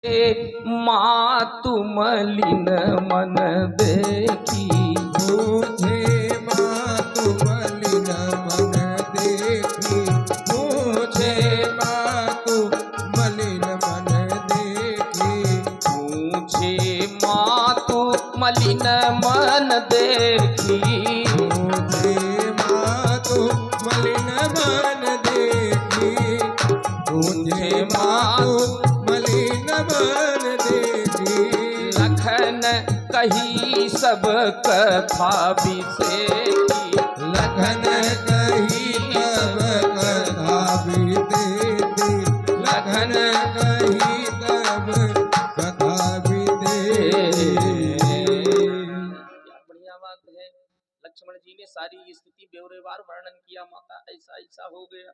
मातु मलिन मन देखी, मुझे मातु मलिन मन देखी, मुझे मातु मलिन मन देखी, मुझे मातु मलिन मन देखी, मुझे मातु मलिन मन देखी, मुझे मातु मलिन मन देखी। लखन कही सब कथा बिसेकी, लखन कही तब कथा बीतेती, लखन कही तब कथा बीतेती। बढ़िया बात है। लक्ष्मण जी ने सारी स्थिति ब्यौरेवार वर्णन किया। माता ऐसा ऐसा हो गया।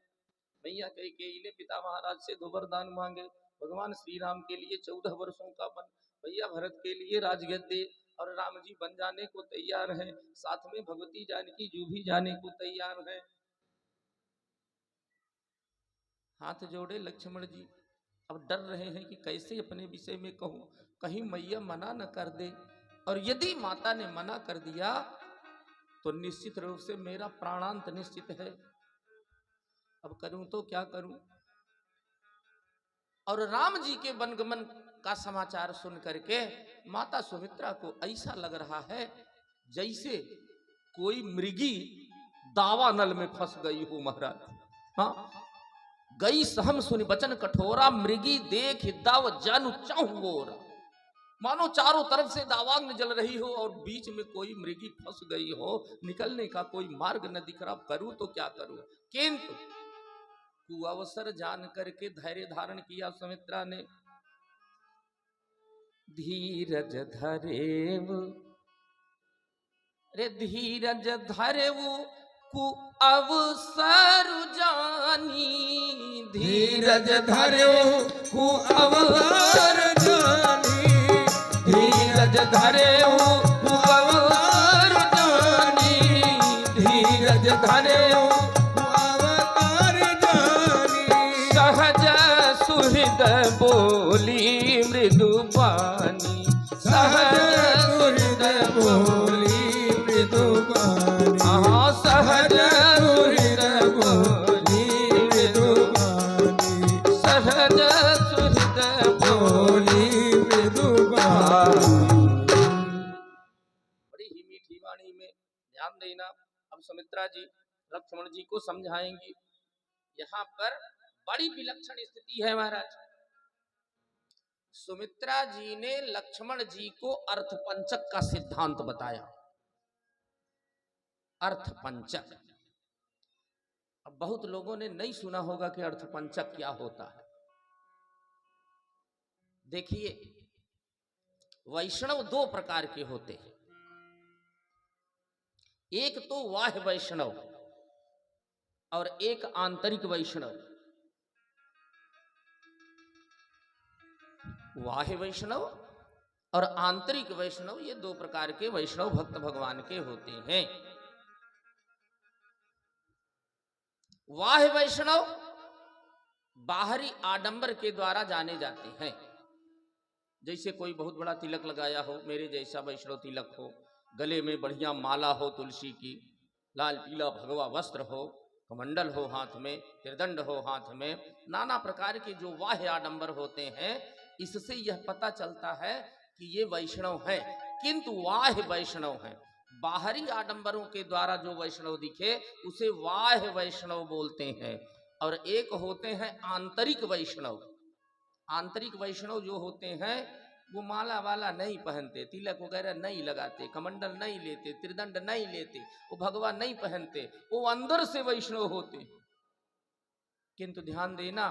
भैया कैकेयी ने पिता महाराज से 2 वरदान मांगे। भगवान श्री राम के लिए 14 वर्षों का वन, भैया भरत के लिए राजगद्दी, और राम जी बन जाने को तैयार हैं, साथ में भगवती जानकी जी भी जाने को तैयार हैं। हाथ जोड़े लक्ष्मण जी, अब डर रहे हैं कि कैसे अपने विषय में कहूं, कहीं मैया मना न कर दे, और यदि माता ने मना कर दिया तो निश्चित रूप से मेरा प्राणांत निश्चित है। अब करूं तो क्या करूं। और राम जी के वनगमन का समाचार सुन करके माता सुमित्रा को ऐसा लग रहा है जैसे कोई मृगी दावानल में फंस गई हो महाराज। हाँ, गई सहम सुनि बचन कठोरा, मृगी देख दाव जानु चाहूर। मानो चारों तरफ से दावाग्नि जल रही हो और बीच में कोई मृगी फंस गई हो, निकलने का कोई मार्ग न दिख रहा, करूं तो क्या करूं। किंतु कुअवसर जान करके धैर्य धारण किया सुमित्रा ने। धीरज धरेव, रे धीरज धरेव कुअवसर जानी, धीरज धरेव कुअवसर जानी, धीरज धरेव कुअवसर जानी, धीरज धरेव कुअवसर जानी। सहज सुहृद बोली मृदुबानी, सहज सुहृद बोली मृदुबानी, सहज सुहृद बोली मृदुबानी, सहज सुहृद बोली मृदुबानी। बड़ी ही मीठी वाणी में ध्यान देना। अब सुमित्रा जी लक्ष्मण जी को समझाएंगी। यहाँ पर बड़ी विलक्षण स्थिति है महाराज। सुमित्रा जी ने लक्ष्मण जी को अर्थपंचक का सिद्धांत बताया। अर्थपंचक, अब बहुत लोगों ने नहीं सुना होगा कि अर्थपंचक क्या होता है। देखिए, वैष्णव 2 प्रकार के होते हैं। एक तो वाह्य वैष्णव और एक आंतरिक वैष्णव। वाह्य वैष्णव और आंतरिक वैष्णव, ये 2 प्रकार के वैष्णव भक्त भगवान के होते हैं। वाह्य वैष्णव बाहरी आडंबर के द्वारा जाने जाते हैं। जैसे कोई बहुत बड़ा तिलक लगाया हो, मेरे जैसा वैष्णव तिलक हो, गले में बढ़िया माला हो तुलसी की, लाल पीला भगवा वस्त्र हो, कमंडल हो हाथ में, त्रिदंड हो हाथ में, नाना प्रकार के जो वाह्य आडंबर होते हैं, इससे यह पता चलता है कि ये वैष्णव है। किंतु वाह्य वैष्णव है। बाहरी आडंबरों के द्वारा जो वैष्णव दिखे उसे वाह्य वैष्णव बोलते हैं। और एक होते हैं आंतरिक वैष्णव। आंतरिक वैष्णव जो होते हैं वो माला वाला नहीं पहनते, तिलक वगैरह नहीं लगाते, कमंडल नहीं लेते, त्रिदंड नहीं लेते, वो भगवा नहीं पहनते, वो अंदर से वैष्णव होते। किंतु ध्यान देना,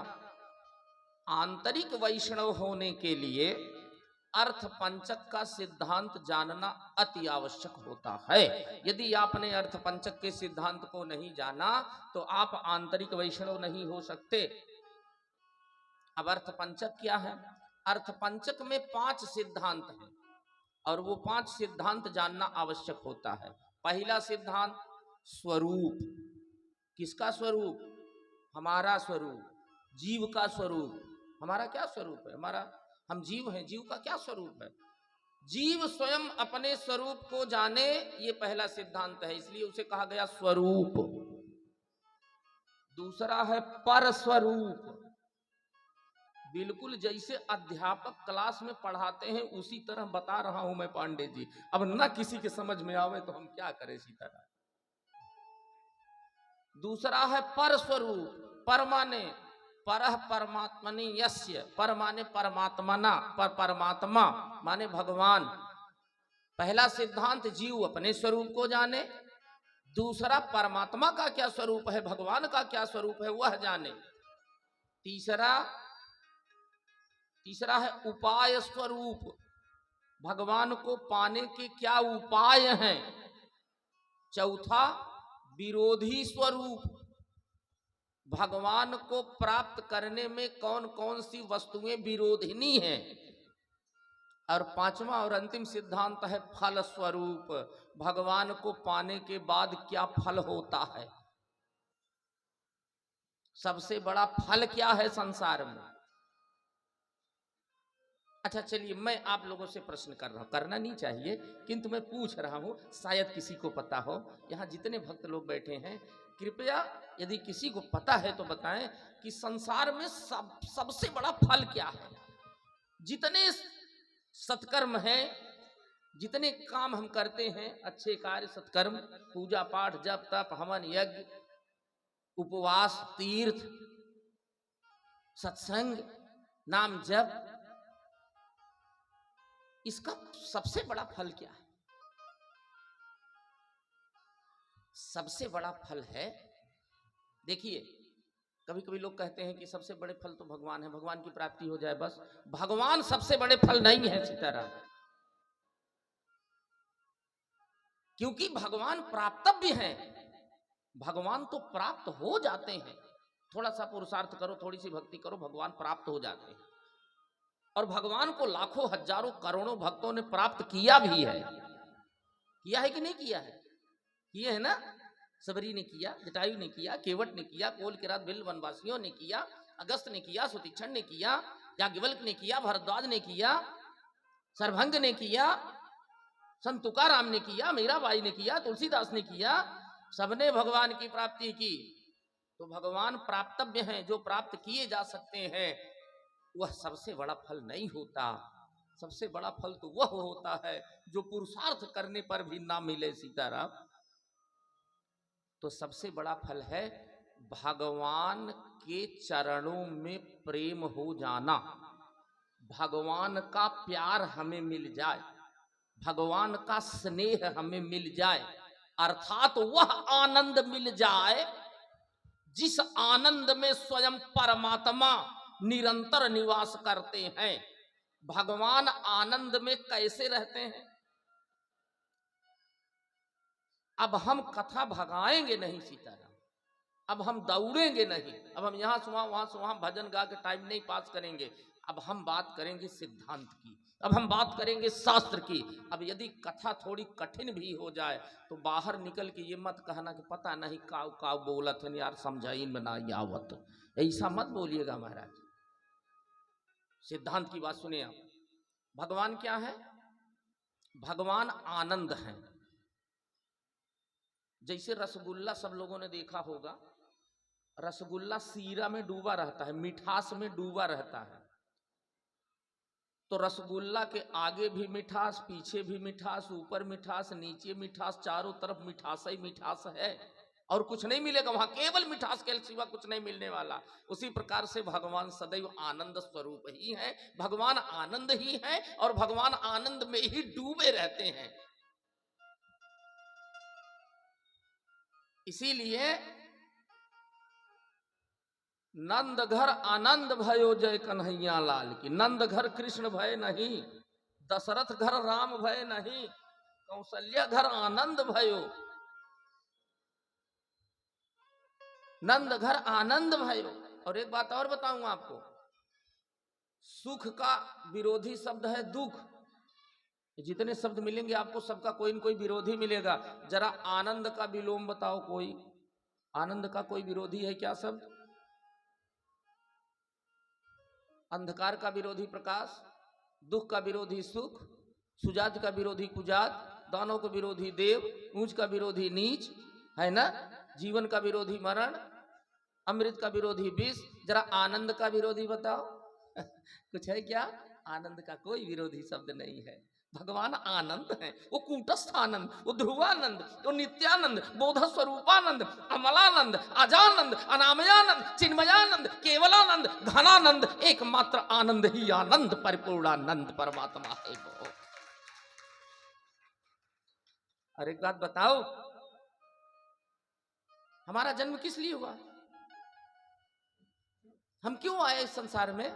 आंतरिक वैष्णव होने के लिए अर्थ पंचक का सिद्धांत जानना अति आवश्यक होता है। यदि आपने अर्थ पंचक के सिद्धांत को नहीं जाना तो आप आंतरिक वैष्णव नहीं हो सकते। अब अर्थ पंचक क्या है? अर्थ पंचक में 5 सिद्धांत हैं और वो 5 सिद्धांत जानना आवश्यक होता है। पहला सिद्धांत स्वरूप। किसका स्वरूप? हमारा स्वरूप, जीव का स्वरूप। हमारा क्या स्वरूप है? हम जीव हैं, जीव का क्या स्वरूप है? जीव स्वयं अपने स्वरूप को जाने, ये पहला सिद्धांत है, इसलिए उसे कहा गया स्वरूप। दूसरा है पर स्वरूप। बिल्कुल जैसे अध्यापक क्लास में पढ़ाते हैं उसी तरह बता रहा हूं मैं पांडे जी। अब ना किसी के समझ में आवे तो हम क्या करें इसी तरह। दूसरा है पर स्वरूप। पर माने परह परमात्मनि यस्य, पर माने परमात्मना, पर परमात्मा माने भगवान। पहला सिद्धांत जीव अपने स्वरूप को जाने, दूसरा परमात्मा का क्या स्वरूप है, भगवान का क्या स्वरूप है वह जाने। तीसरा है उपाय स्वरूप, भगवान को पाने के क्या उपाय हैं। चौथा विरोधी स्वरूप, भगवान को प्राप्त करने में कौन कौन सी वस्तुएं विरोधिनी हैं। और पांचवा और अंतिम सिद्धांत है फल स्वरूप, भगवान को पाने के बाद क्या फल होता है। सबसे बड़ा फल क्या है संसार में? अच्छा चलिए, मैं आप लोगों से प्रश्न कर रहा हूं, करना नहीं चाहिए किंतु मैं पूछ रहा हूं, शायद किसी को पता हो। यहां जितने भक्त लोग बैठे हैं, कृपया यदि किसी को पता है तो बताएं कि संसार में सबसे बड़ा फल क्या है। जितने सत्कर्म हैं, जितने काम हम करते हैं, अच्छे कार्य सत्कर्म, पूजा पाठ जप तप हवन यज्ञ उपवास तीर्थ सत्संग नाम जप, इसका सबसे बड़ा फल क्या है? सबसे बड़ा फल है, देखिए कभी कभी लोग कहते हैं कि सबसे बड़े फल तो भगवान है, भगवान की प्राप्ति हो जाए बस। भगवान सबसे बड़े फल नहीं है सीताराम, क्योंकि भगवान प्राप्तव्य हैं। भगवान तो प्राप्त हो जाते हैं, थोड़ा सा पुरुषार्थ करो, थोड़ी सी भक्ति करो, भगवान प्राप्त हो जाते हैं। और भगवान को लाखों हजारों करोड़ों भक्तों ने प्राप्त किया भी है। किया है कि नहीं किया है? किए है ना। सबरी ने किया, जटायु ने किया, केवट ने किया, कोल किरात बिल वनवासियों ने किया, अगस्त ने किया, सुतीक्षण ने किया, याज्ञवल्क्य ने किया, भरद्वाज ने किया, सरभंग ने किया, संत तुकाराम ने किया, मीराबाई ने किया, तुलसीदास ने किया, सबने भगवान की प्राप्ति की। तो भगवान प्राप्तव्य हैं, जो प्राप्त किए जा सकते हैं, वह सबसे बड़ा फल नहीं होता। सबसे बड़ा फल तो वह होता है जो पुरुषार्थ करने पर भी ना मिले सीताराम। तो सबसे बड़ा फल है भगवान के चरणों में प्रेम हो जाना, भगवान का प्यार हमें मिल जाए, भगवान का स्नेह हमें मिल जाए, अर्थात वह आनंद मिल जाए जिस आनंद में स्वयं परमात्मा निरंतर निवास करते हैं। भगवान आनंद में कैसे रहते हैं? अब हम कथा भगाएंगे नहीं सीताराम, अब हम दौड़ेंगे नहीं, अब हम यहां से वहां भजन गा के टाइम नहीं पास करेंगे। अब हम बात करेंगे सिद्धांत की, अब हम बात करेंगे शास्त्र की। अब यदि कथा थोड़ी कठिन भी हो जाए तो बाहर निकल के ये मत कहना कि पता नहीं काव काव बोलत है यार, समझाई में ना आवत, ऐसा मत बोलिएगा महाराज। सिद्धांत की बात सुनिए आप। भगवान क्या है? भगवान आनंद है। जैसे रसगुल्ला सब लोगों ने देखा होगा, रसगुल्ला सीरा में डूबा रहता है, मिठास में डूबा रहता है। तो रसगुल्ला के आगे भी मिठास, पीछे भी मिठास, ऊपर मिठास, नीचे मिठास, चारों तरफ मिठास ही मिठास है, और कुछ नहीं मिलेगा वहां, केवल मिठास के सिवा कुछ नहीं मिलने वाला। उसी प्रकार से भगवान सदैव आनंद स्वरूप ही है, भगवान आनंद ही है, और भगवान आनंद में ही डूबे रहते हैं। इसीलिए नंद घर आनंद भयो जय कन्हैया लाल की। नंद घर कृष्ण भय नहीं, दशरथ घर राम भय नहीं, कौशल्या घर आनंद भयो। नंद घर आनंद भयो। और एक बात और बताऊं आपको, सुख का विरोधी शब्द है दुख। जितने शब्द मिलेंगे आपको सबका कोई न कोई विरोधी मिलेगा। जरा आनंद का विलोम बताओ कोई, आनंद का कोई विरोधी है क्या शब्द? अंधकार का विरोधी प्रकाश, दुख का विरोधी सुख, सुजात का विरोधी कुजात, दानों का विरोधी देव, ऊंच का विरोधी नीच, है ना, जीवन का विरोधी मरण, अमृत का विरोधी विष। जरा आनंद का विरोधी बताओ। कुछ है क्या? आनंद का कोई विरोधी शब्द नहीं है। भगवान आनंद है, वो कूटस्थ आनंद, वो ध्रुवानंद, वो नित्यानंद, बोध स्वरूपानंद, अमलानंद, अजानंद, अनामयानंद, चिन्मयानंद, केवलानंद, घनानंद, एकमात्र आनंद ही आनंद, परिपूर्णानंद परमात्मा है वो। और एक बात बताओ, हमारा जन्म किस लिए हुआ? हम क्यों आए इस संसार में?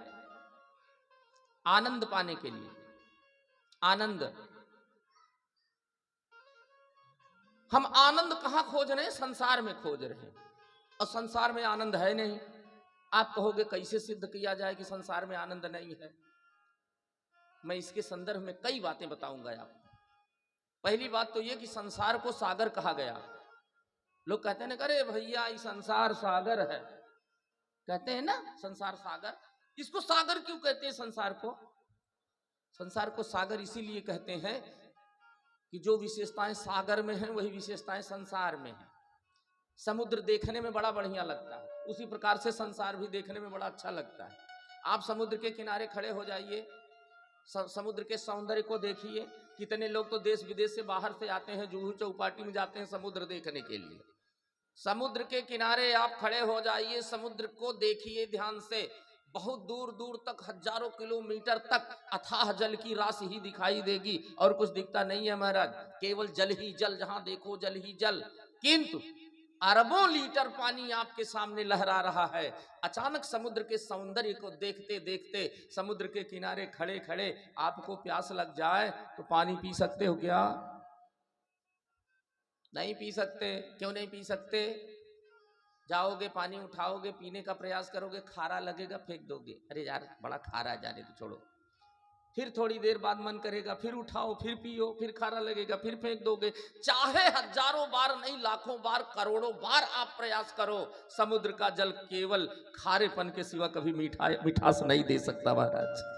आनंद पाने के लिए। आनंद, हम आनंद कहां खोज रहे हैं? संसार में खोज रहे हैं, और संसार में आनंद है नहीं। आप कहोगे कैसे सिद्ध किया जाए कि संसार में आनंद नहीं है? मैं इसके संदर्भ में कई बातें बताऊंगा आपको। पहली बात तो यह कि संसार को सागर कहा गया। लोग कहते हैं ना, अरे भैया ये संसार सागर है, कहते हैं ना संसार सागर। इसको सागर क्यों कहते हैं? संसार को सागर इसीलिए कहते हैं कि जो विशेषताएं सागर में हैं वही विशेषताएं संसार में हैं। समुद्र देखने में बड़ा बढ़िया लगता है, उसी प्रकार से संसार भी देखने में बड़ा अच्छा लगता है। आप समुद्र के किनारे खड़े हो जाइए, समुद्र के सौंदर्य को देखिए। कितने लोग तो देश विदेश से बाहर से आते हैं, जुहू चौपाटी में जाते हैं समुद्र देखने के लिए। समुद्र के किनारे आप खड़े हो जाइए, समुद्र को देखिए ध्यान से। बहुत दूर दूर तक, हजारों किलोमीटर तक अथाह जल की राशि ही दिखाई देगी, और कुछ दिखता नहीं है महाराज, केवल जल ही जल, जहां देखो जल ही जल। किंतु अरबों लीटर पानी आपके सामने लहरा रहा है। अचानक समुद्र के सौंदर्य को देखते देखते, समुद्र के किनारे खड़े खड़े आपको प्यास लग जाए तो पानी पी सकते हो क्या? नहीं पी सकते। क्यों नहीं पी सकते? जाओगे, पानी उठाओगे, पीने का प्रयास करोगे, खारा लगेगा, फेंक दोगे, अरे यार बड़ा खारा है, जाने तो छोड़ो। फिर थोड़ी देर बाद मन करेगा, फिर उठाओ, फिर पियो, फिर खारा लगेगा, फिर फेंक दोगे। चाहे हजारों बार नहीं, लाखों बार, करोड़ों बार आप प्रयास करो, समुद्र का जल केवल खारेपन के सिवा कभी मिठास नहीं दे सकता महाराज।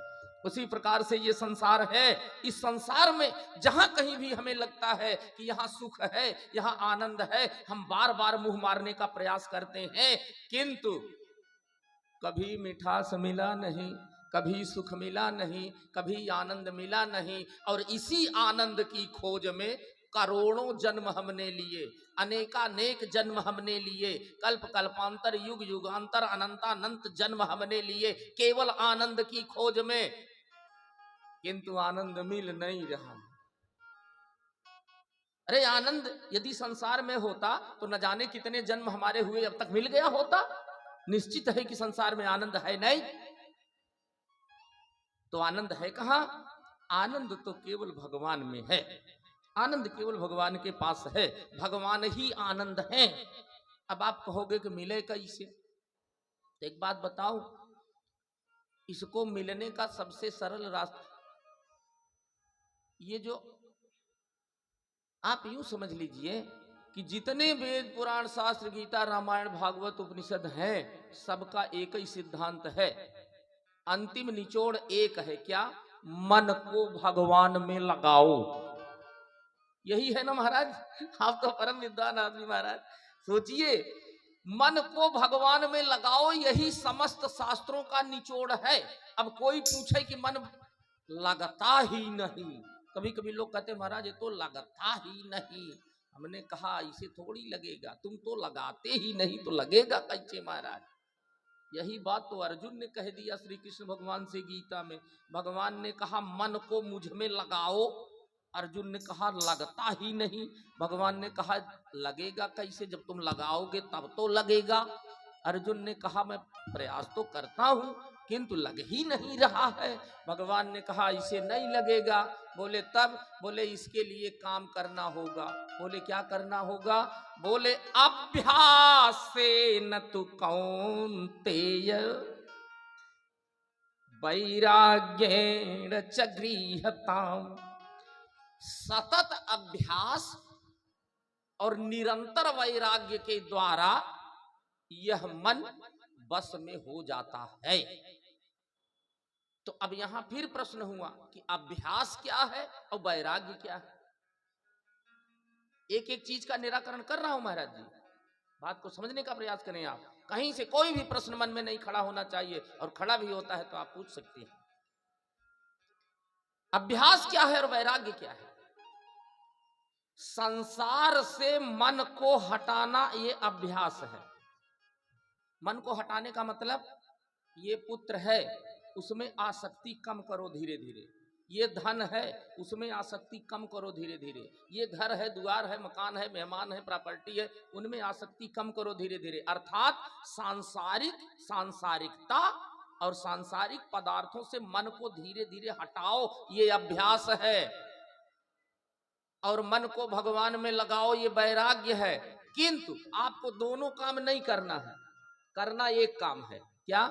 उसी प्रकार से ये संसार है। इस संसार में जहां कहीं भी हमें लगता है कि यहाँ सुख है, यहाँ आनंद है, हम बार बार मुंह मारने का प्रयास करते हैं, किंतु कभी मिठास मिला नहीं, कभी सुख मिला नहीं, कभी आनंद मिला नहीं। और इसी आनंद की खोज में करोड़ों जन्म हमने लिए, अनेकानेक जन्म हमने लिए, कल्प कल्पांतर, युग युगांतर, अनंतानंत जन्म हमने लिए केवल आनंद की खोज में, किंतु आनंद मिल नहीं रहा। अरे आनंद यदि संसार में होता तो न जाने कितने जन्म हमारे हुए, अब तक मिल गया होता। निश्चित है कि संसार में आनंद है नहीं, तो आनंद है कहां? आनंद तो केवल भगवान में है, आनंद केवल भगवान के पास है, भगवान ही आनंद है। अब आप कहोगे कि मिले कैसे? तो एक बात बताओ, इसको मिलने का सबसे सरल रास्ता, ये जो आप यूं समझ लीजिए कि जितने वेद पुराण शास्त्र गीता रामायण भागवत उपनिषद हैं, सबका एक ही सिद्धांत है, अंतिम निचोड़ एक है, क्या? मन को भगवान में लगाओ। यही है ना महाराज? आप तो परम विद्वान आदमी महाराज, सोचिए, मन को भगवान में लगाओ, यही समस्त शास्त्रों का निचोड़ है। अब कोई पूछे कि मन लगता ही नहीं, कभी कभी लोग कहते महाराज ये तो लगता ही नहीं। हमने कहा इसे थोड़ी लगेगा, तुम तो लगाते ही नहीं, तो लगेगा कैसे महाराज? यही बात तो अर्जुन ने कह दिया श्री कृष्ण भगवान से गीता में। भगवान ने कहा मन को मुझ में लगाओ, अर्जुन ने कहा लगता ही नहीं। भगवान ने कहा लगेगा कैसे? जब तुम लगाओगे तब तो लगेगा। अर्जुन ने कहा मैं प्रयास तो करता हूं किंतु लग ही नहीं रहा है। भगवान ने कहा इसे नहीं लगेगा। बोले तब? बोले इसके लिए काम करना होगा। बोले क्या करना होगा? बोले अभ्यास से न तु कौन्तेय वैराग्येण च गृह्यताम्। सतत अभ्यास और निरंतर वैराग्य के द्वारा यह मन बस में हो जाता है। तो अब यहां फिर प्रश्न हुआ कि अभ्यास क्या है और वैराग्य क्या है। एक एक चीज का निराकरण कर रहा हूं महाराज जी, बात को समझने का प्रयास करें आप। कहीं से कोई भी प्रश्न मन में नहीं खड़ा होना चाहिए, और खड़ा भी होता है तो आप पूछ सकते हैं। अभ्यास क्या है और वैराग्य क्या है? संसार से मन को हटाना ये अभ्यास है। मन को हटाने का मतलब, ये पुत्र है उसमें आसक्ति कम करो धीरे धीरे, ये धन है उसमें आसक्ति कम करो धीरे धीरे, ये घर है, द्वार है, मकान है, मेहमान है, प्रॉपर्टी है, उनमें आसक्ति कम करो धीरे धीरे। अर्थात सांसारिकता और सांसारिक पदार्थों से मन को धीरे धीरे हटाओ, ये अभ्यास है। और मन को भगवान में लगाओ, ये वैराग्य है। किंतु आपको दोनों काम नहीं करना है, करना एक काम है, क्या?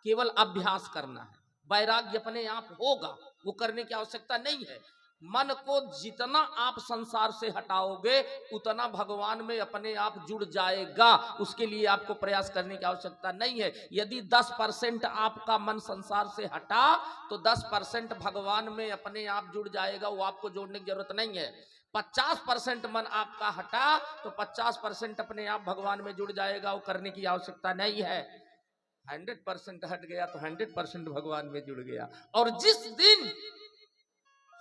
केवल अभ्यास करना है। वैराग्य अपने आप होगा, वो करने की आवश्यकता नहीं है। मन को जितना आप संसार से हटाओगे उतना भगवान में अपने आप जुड़ जाएगा, उसके लिए आपको प्रयास करने की आवश्यकता नहीं है। यदि 10% आपका मन संसार से हटा तो 10% भगवान में अपने आप जुड़ जाएगा, वो आपको जोड़ने की जरूरत नहीं है। 50% मन आपका हटा तो 50% अपने आप भगवान में जुड़ जाएगा, वो करने की आवश्यकता नहीं है। 100% हट गया तो 100% भगवान में जुड़ गया। और जिस दिन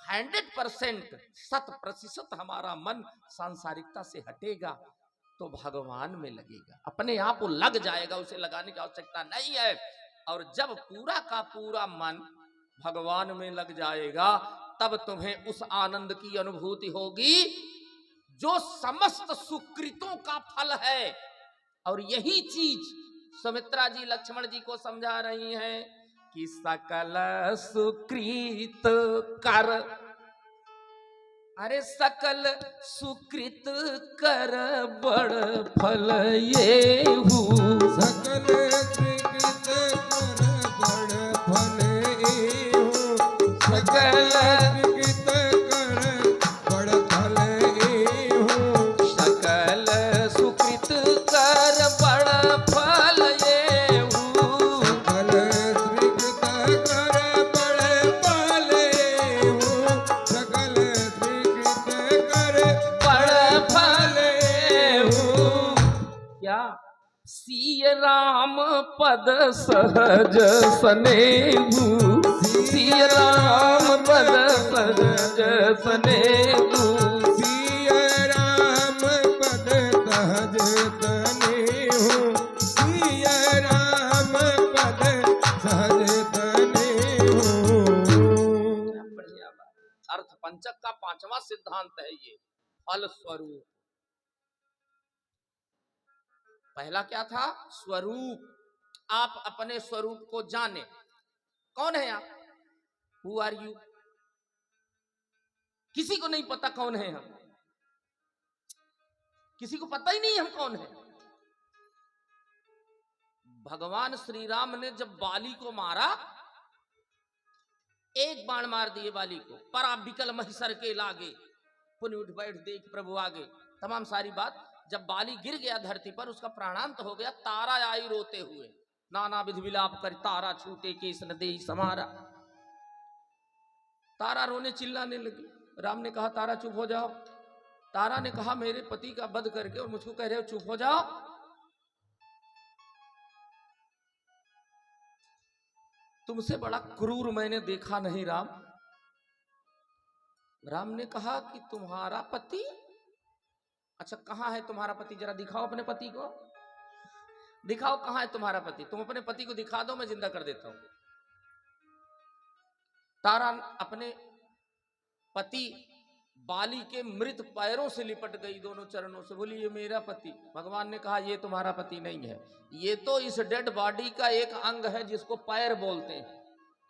100% 100% हमारा मन सांसारिकता से हटेगा तो भगवान में लगेगा, अपने आप वो लग जाएगा, उसे लगाने की आवश्यकता नहीं है। और जब पूरा का पूरा मन भगवान में लग जाएगा तब तुम्हें उस आनंद की अनुभूति होगी जो समस्त सुकृतों का फल है। और यही चीज सुमित्रा जी लक्ष्मण जी को समझा रही हैं कि सकल सुकृत कर, अरे सकल सुकृत कर बड़ फल ये हूँ, सकल सुकृत कर बड़ फल ये हूँ, सकल सुकृत कर बड़ फल ये हूँ, सकल सुकृत कर बड़ फल ये हूँ, सकल सुकृत कर बड़ फल ये हूँ, सकल सुकृत कर बड़ फल ये हूँ। क्या? सिय राम पद सहज सनेहु, सिय राम पद सहज सनेहु, सिय राम पद सहज तनेहु, सिय राम पद सहज तनेहु। बढ़िया बात। अर्थ पंचक का 5वां सिद्धांत है ये, फल स्वरूप। पहला क्या था? स्वरूप। आप अपने स्वरूप को जाने। कौन है आप? Who are you? किसी को नहीं पता कौन है हम, किसी को पता ही नहीं हम कौन है। भगवान श्री राम ने जब बाली को मारा, एक बाण मार दिए बाली को, पर आप विकल महिषर के लागे, पुण्य उठ बैठ देख प्रभु आगे, तमाम सारी बात। जब बाली गिर गया धरती पर, उसका प्राणांत हो गया, तारा आई रोते हुए, नाना विध विलाप कर तारा छूटे केस न देहि समारा। तारा रोने चिल्लाने लगी। राम ने कहा तारा चुप हो जाओ। तारा ने कहा मेरे पति का वध करके और मुझको कह रहे हो चुप हो जाओ। तुमसे बड़ा क्रूर मैंने देखा नहीं राम। राम ने कहा कि तुम्हारा पति, अच्छा कहाँ है तुम्हारा पति, जरा दिखाओ अपने पति को, दिखाओ कहाँ है तुम्हारा पति, तुम अपने पति को दिखा दो, मैं जिंदा कर देता हूं। तारा अपने पति बाली के मृत पैरों से लिपट गई, दोनों चरणों से, बोली ये मेरा पति। भगवान ने कहा ये तुम्हारा पति नहीं है, ये तो इस डेड बॉडी का एक अंग है जिसको पैर बोलते हैं,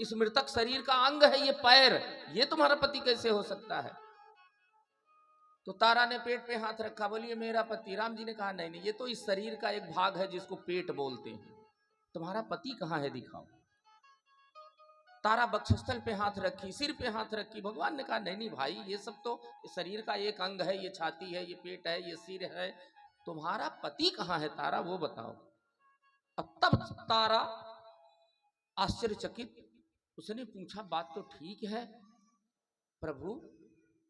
इस मृतक शरीर का अंग है ये पैर, ये तुम्हारा पति कैसे हो सकता है। तो तारा ने पेट पे हाथ रखा, बोलिए मेरा पति। राम जी ने कहा नहीं नहीं, ये तो इस शरीर का एक भाग है जिसको पेट बोलते हैं, तुम्हारा पति कहाँ है दिखाओ। तारा वक्षस्थल पे हाथ रखी, सिर पे हाथ रखी। भगवान ने कहा नहीं नहीं भाई, ये सब तो शरीर का एक अंग है, ये छाती है, ये पेट है, ये सिर है, तुम्हारा पति कहाँ है तारा, वो बताओ। अब तब तारा आश्चर्यचकित उसने पूछा बात तो ठीक है प्रभु,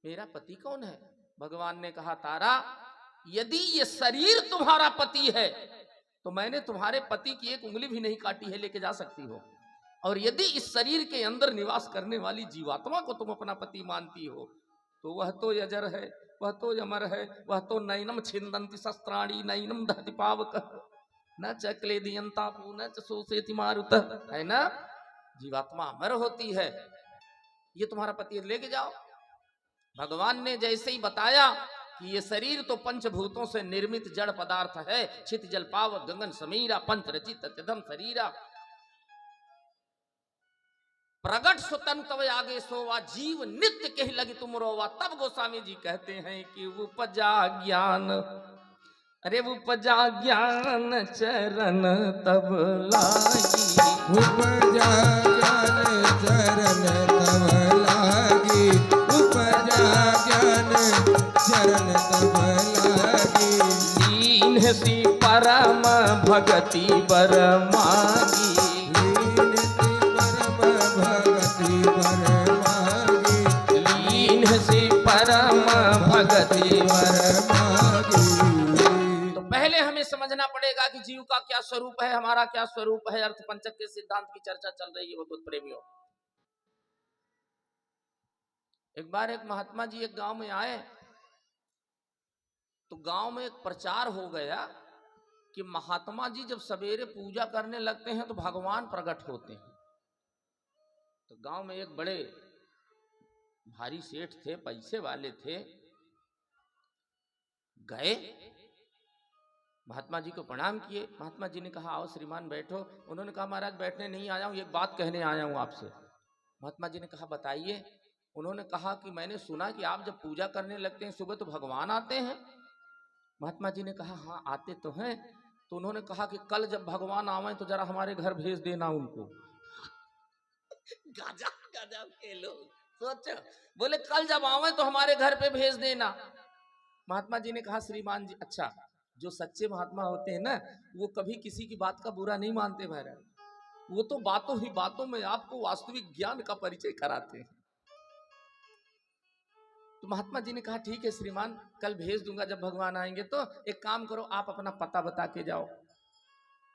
मेरा पति कौन है? भगवान ने कहा तारा, यदि ये शरीर तुम्हारा पति है तो मैंने तुम्हारे पति की एक उंगली भी नहीं काटी है, लेके जा सकती हो। और यदि इस शरीर के अंदर निवास करने वाली जीवात्मा को तुम अपना पति मानती हो तो वह तो अजर है, वह तो अमर है, वह तो नैनम छिंदंति शस्त्राणी नैनम दहति पावक न च क्लेदियंतापु न च शोषयति मारुत, है ना। जीवात्मा अमर होती है। ये तुम्हारा पति है, लेके जाओ। भगवान ने जैसे ही बताया कि ये शरीर तो पंचभूतों से निर्मित जड़ पदार्थ है, छित जल पावक गगन समीरा पंच रचित तदम शरीरा, प्रगट सुतन तव आगे सोवा, जीव नित्य कही लगी तुम रोवा। तब गोस्वामी जी कहते हैं कि उपजा ज्ञान, अरे उपजा ज्ञान चरण तब लागी, उपजा ज्ञान चरण तब लागी, उपजा ज्ञान चरण तब लागी। दीन सी परम भगति बर मागी, लीन सी परम भगति बर मागी। तो पहले हमें समझना पड़ेगा कि जीव का क्या स्वरूप है, हमारा क्या स्वरूप है। अर्थ पंचक के सिद्धांत की चर्चा चल रही है भगवत प्रेमियों। एक बार एक महात्मा जी एक गांव में आए तो गांव में एक प्रचार हो गया कि महात्मा जी जब सवेरे पूजा करने लगते हैं तो भगवान प्रकट होते हैं। तो गांव में एक बड़े भारी सेठ थे, पैसे वाले थे, गए महात्मा जी को प्रणाम किए। महात्मा जी ने कहा आओ श्रीमान बैठो। उन्होंने कहा महाराज बैठने नहीं आया हूं, एक बात कहने आया हूं आपसे। महात्मा जी ने कहा बताइए। उन्होंने कहा कि मैंने सुना कि आप जब पूजा करने लगते हैं सुबह तो भगवान आते हैं। महात्मा जी ने कहा हाँ आते तो हैं। तो उन्होंने कहा कि कल जब भगवान आवे तो जरा हमारे घर भेज देना उनको। गजब गजब के लोग, सोचो, बोले कल जब आवे तो हमारे घर पे भेज देना। महात्मा जी ने कहा श्रीमान जी, अच्छा जो सच्चे महात्मा होते हैं ना वो कभी किसी की बात का बुरा नहीं मानते महाराज, वो तो बातों ही बातों में आपको वास्तविक ज्ञान का परिचय कराते हैं। तो महात्मा जी ने कहा ठीक है श्रीमान, कल भेज दूंगा जब भगवान आएंगे। तो एक काम करो आप अपना पता बता के जाओ।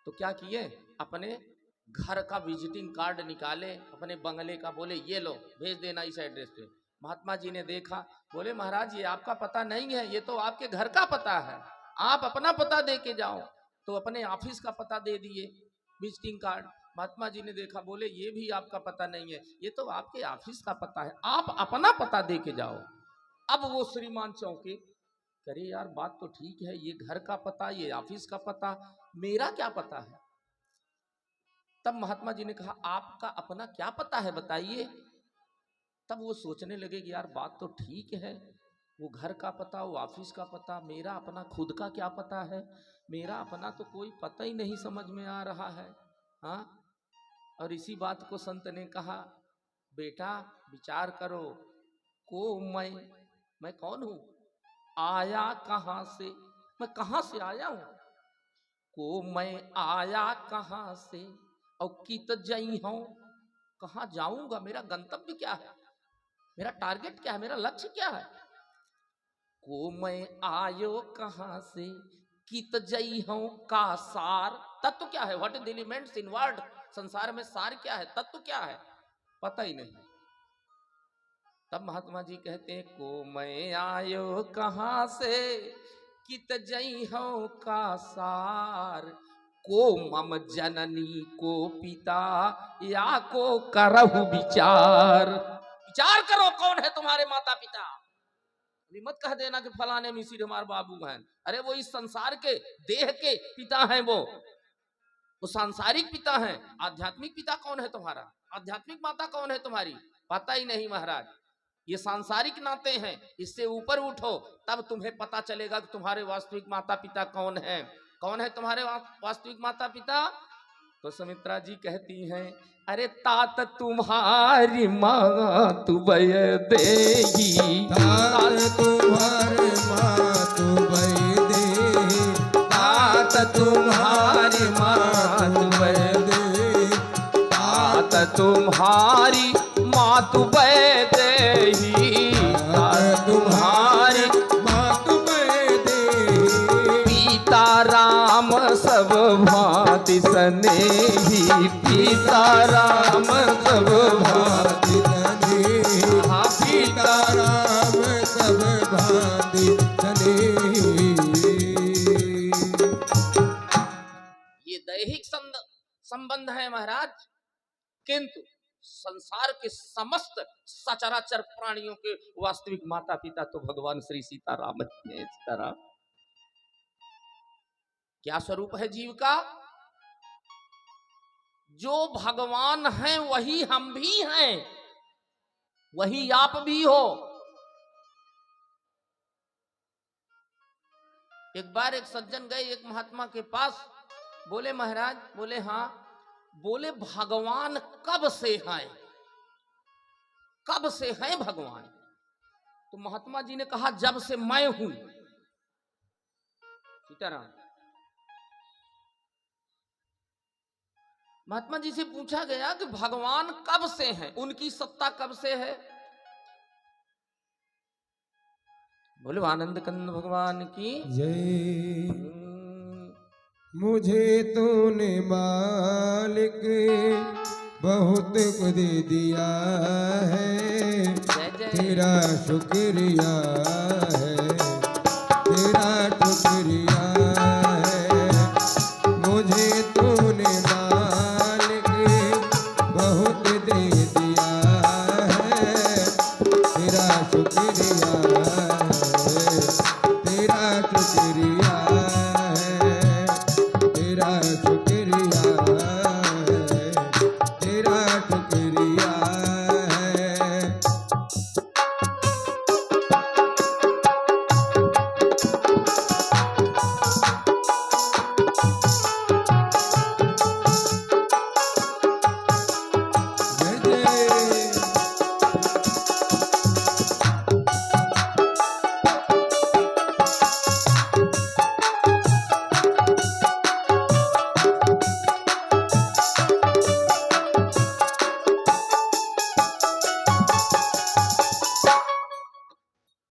तो क्या किए, अपने घर का विजिटिंग कार्ड निकाले, अपने बंगले का, बोले ये लो भेज देना इस एड्रेस पे। महात्मा जी ने देखा, बोले महाराज ये आपका पता नहीं है, ये तो आपके घर का पता है, आप अपना पता दे के जाओ। तो अपने ऑफिस का पता दे दिए विजिटिंग कार्ड। महात्मा जी ने देखा, बोले ये भी आपका पता नहीं है, ये तो आपके ऑफिस का पता है, आप अपना पता दे के जाओ। अब वो श्रीमान चौंके, करे यार बात तो ठीक है, ये घर का पता, ये ऑफिस का पता, मेरा क्या पता है। तब महात्मा जी ने कहा आपका अपना क्या पता है बताइए। तब वो सोचने लगे कि यार बात तो ठीक है, वो घर का पता, वो ऑफिस का पता, मेरा अपना खुद का क्या पता है, मेरा अपना तो कोई पता ही नहीं समझ में आ रहा है। हाँ, और इसी बात को संत ने कहा बेटा विचार करो, को मैं कौन हूं, आया कहां से, मैं कहां से आया हूं, को मैं आया कहां से, और कित जई हूं, कहां जाऊंगा, मेरा गंतव्य क्या है, मेरा टारगेट क्या है, मेरा लक्ष्य क्या है। को मैं आयो कहां से, कित जई हूं का सार, तत्व क्या है, what is the elements in word, संसार में सार क्या है, तत्व क्या है, पता ही नहीं। तब महात्मा जी कहते हैं को मैं आयो कहां से, कित जई हूं का सार, को मम जननी को पिता, या को करहु विचार। विचार करो कौन है तुम्हारे माता पिता। मत कह देना कि फलाने मिसिर हमारे बाबू हैं, अरे वो इस संसार के देह के पिता हैं, वो सांसारिक पिता हैं। आध्यात्मिक पिता कौन है तुम्हारा, आध्यात्मिक माता कौन है तुम्हारी, पता ही नहीं महाराज। ये सांसारिक नाते हैं, इससे ऊपर उठो तब तुम्हें पता चलेगा कि तुम्हारे वास्तविक माता पिता कौन है। कौन है तुम्हारे वास्तविक माता पिता। तो सुमित्रा जी कहती हैं अरे तात तुम्हारी माँ तुबय देगी, तात तुम्हारी माँ तुबय देगी, तात तुम्हारी माँ तुबय देगी, तात तुम तुम्हारी मातु वैदेही, तुम्हारी मातु वैदेही, पिता राम सब भांति स्नेही, पिता राम सब भांति भांति हाँ, सीता राम सब भांति स्नेही। ये दैहिक संबंध है महाराज, किंतु संसार के समस्त सचराचर प्राणियों के वास्तविक माता पिता तो भगवान श्री सीताराम है। सीताराम क्या स्वरूप है जीव का? जो भगवान है वही हम भी हैं, वही आप भी हो। एक बार एक सज्जन गए एक महात्मा के पास, बोले महाराज, बोले हाँ, बोले भगवान कब से हैं, कब से हैं भगवान? तो महात्मा जी ने कहा जब से मैं हूं। सीताराम, महात्मा जी से पूछा गया कि भगवान कब से हैं, उनकी सत्ता कब से है? बोले आनंद कंद भगवान की जय। मुझे तूने मालिक बहुत कुछ दिया है, जय जय तेरा शुक्रिया है।